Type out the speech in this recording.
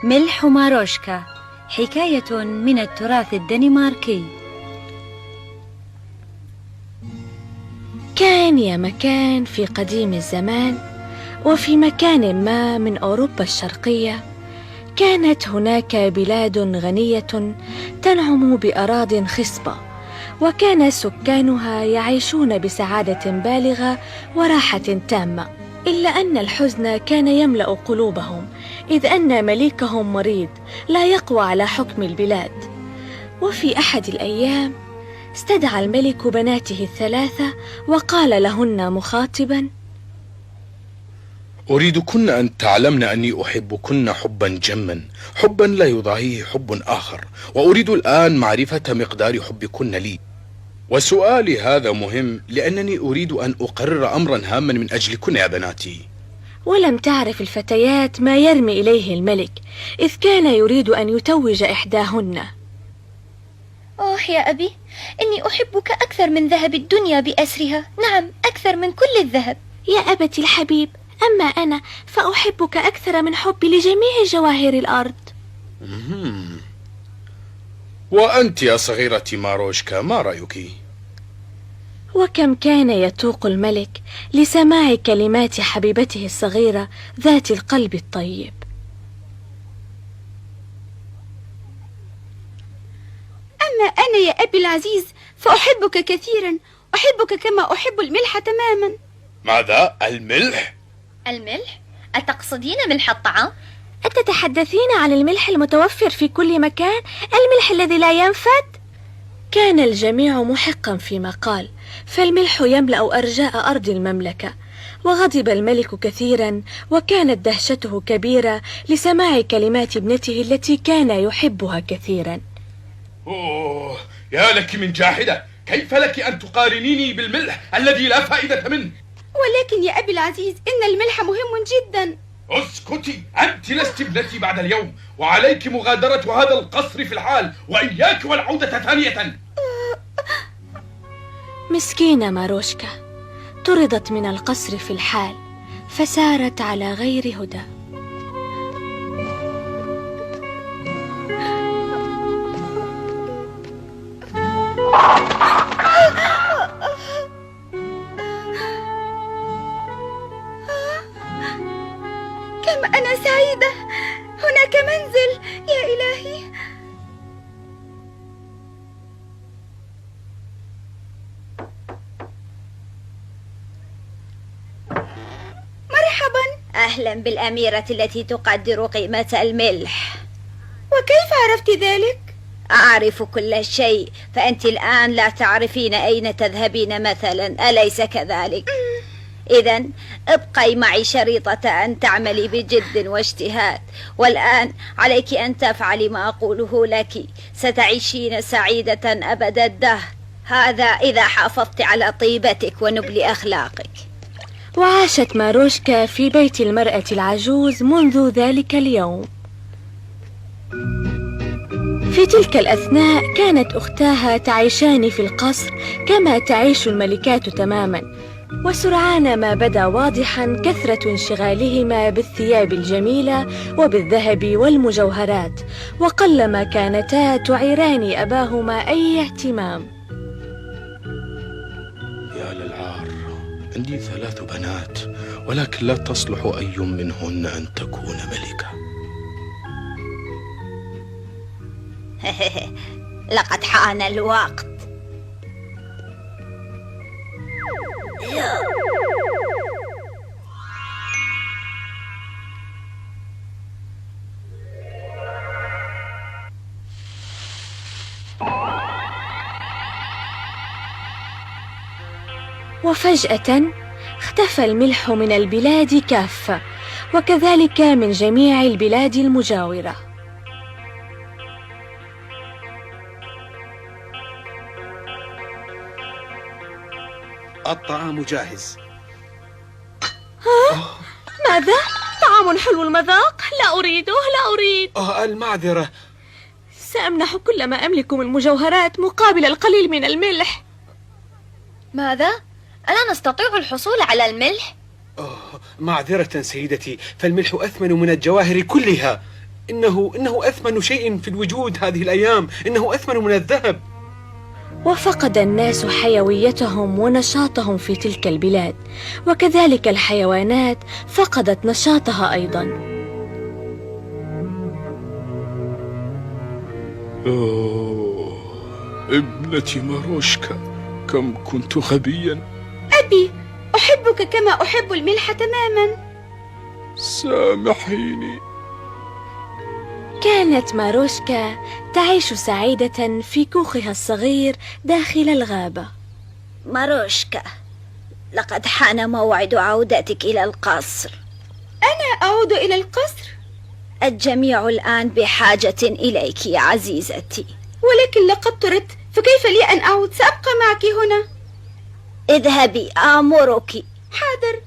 ملح ماروشكا، حكاية من التراث الدنماركي. كان يا مكان في قديم الزمان، وفي مكان ما من أوروبا الشرقية، كانت هناك بلاد غنية تنعم بأراضٍ خصبة، وكان سكانها يعيشون بسعادة بالغة وراحة تامة. إلا أن الحزن كان يملأ قلوبهم، إذ أن مليكهم مريض لا يقوى على حكم البلاد. وفي أحد الأيام استدعى الملك بناته الثلاثة وقال لهن مخاطبا: أريدكن أن تعلمن أني أحبكن حبا جما، حبا لا يضاهيه حب آخر، وأريد الآن معرفة مقدار حبكن لي. وسؤالي هذا مهم لأنني أريد أن أقرر أمرا هاما من أجلكن يا بناتي. ولم تعرف الفتيات ما يرمي إليه الملك، إذ كان يريد أن يتوج إحداهن. يا أبي، إني أحبك أكثر من ذهب الدنيا بأسرها، نعم أكثر من كل الذهب. يا أبتي الحبيب، أما أنا فأحبك أكثر من حبي لجميع جواهر الأرض. وأنت يا صغيرتي ماروشكا، ما رأيك؟ وكم كان يتوق الملك لسماع كلمات حبيبته الصغيرة ذات القلب الطيب. أما أنا يا أبي العزيز فأحبك كثيرا، أحبك كما أحب الملح تماما. ماذا؟ الملح؟ الملح؟ أتقصدين ملح الطعام؟ أتتحدثين عن الملح المتوفر في كل مكان، الملح الذي لا ينفد؟ كان الجميع محقا فيما قال، فالملح يملأ أرجاء أرض المملكة. وغضب الملك كثيرا، وكانت دهشته كبيرة لسماع كلمات ابنته التي كان يحبها كثيرا. أوه، يا لك من جاحدة، كيف لك أن تقارنيني بالملح الذي لا فائدة منه؟ ولكن يا أبي العزيز إن الملح مهم جدا. اسكتي، أنت لست ابنتي بعد اليوم، وعليك مغادرة هذا القصر في الحال، وإياك والعودة ثانية. مسكينة ماروشكا، طردت من القصر في الحال، فسارت على غير هدى. كم أنا سعيدة، هناك منزل، يا إلهي. مرحبا. أهلا بالأميرة التي تقدر قيمة الملح. وكيف عرفت ذلك؟ أعرف كل شيء، فأنت الآن لا تعرفين أين تذهبين مثلا، أليس كذلك؟ إذن ابقي معي شريطة أن تعملي بجد واجتهاد، والآن عليك أن تفعلي ما أقوله لك، ستعيشين سعيدة أبد الدهر، هذا إذا حافظت على طيبتك ونبل أخلاقك. وعاشت ماروشكا في بيت المرأة العجوز منذ ذلك اليوم. في تلك الأثناء كانت أختاها تعيشان في القصر كما تعيش الملكات تماما، وسرعان ما بدا واضحا كثرة انشغالهما بالثياب الجميلة وبالذهب والمجوهرات، وقلما كانتا تعيران أباهما أي اهتمام. يا للعار، عندي 3 بنات، ولكن لا تصلح أي منهن أن تكون ملكة. لقد حان الوقت. وفجأة اختفى الملح من البلاد كافة، وكذلك من جميع البلاد المجاورة. الطعام جاهز. ماذا؟ طعام حلو المذاق؟ لا أريده، لا أريد. المعذرة. سأمنح كل ما أملك من مجوهرات مقابل القليل من الملح. ماذا؟ ألا نستطيع الحصول على الملح؟ معذرة سيدتي، فالملح أثمن من الجواهر كلها. إنه أثمن شيء في الوجود هذه الأيام، إنه أثمن من الذهب. وفقد الناس حيويتهم ونشاطهم في تلك البلاد، وكذلك الحيوانات فقدت نشاطها أيضا. أوه، ابنتي ماروشكا، كم كنت غبيا. أبي، أحبك كما أحب الملح تماما. سامحيني. كانت ماروشكا تعيش سعيدة في كوخها الصغير داخل الغابة. ماروشكا، لقد حان موعد عودتك إلى القصر. أنا أعود إلى القصر؟ الجميع الآن بحاجة إليك يا عزيزتي. ولكن لقد طردت، فكيف لي أن أعود؟ سأبقى معك هنا. اذهبي آمرك. حاضر.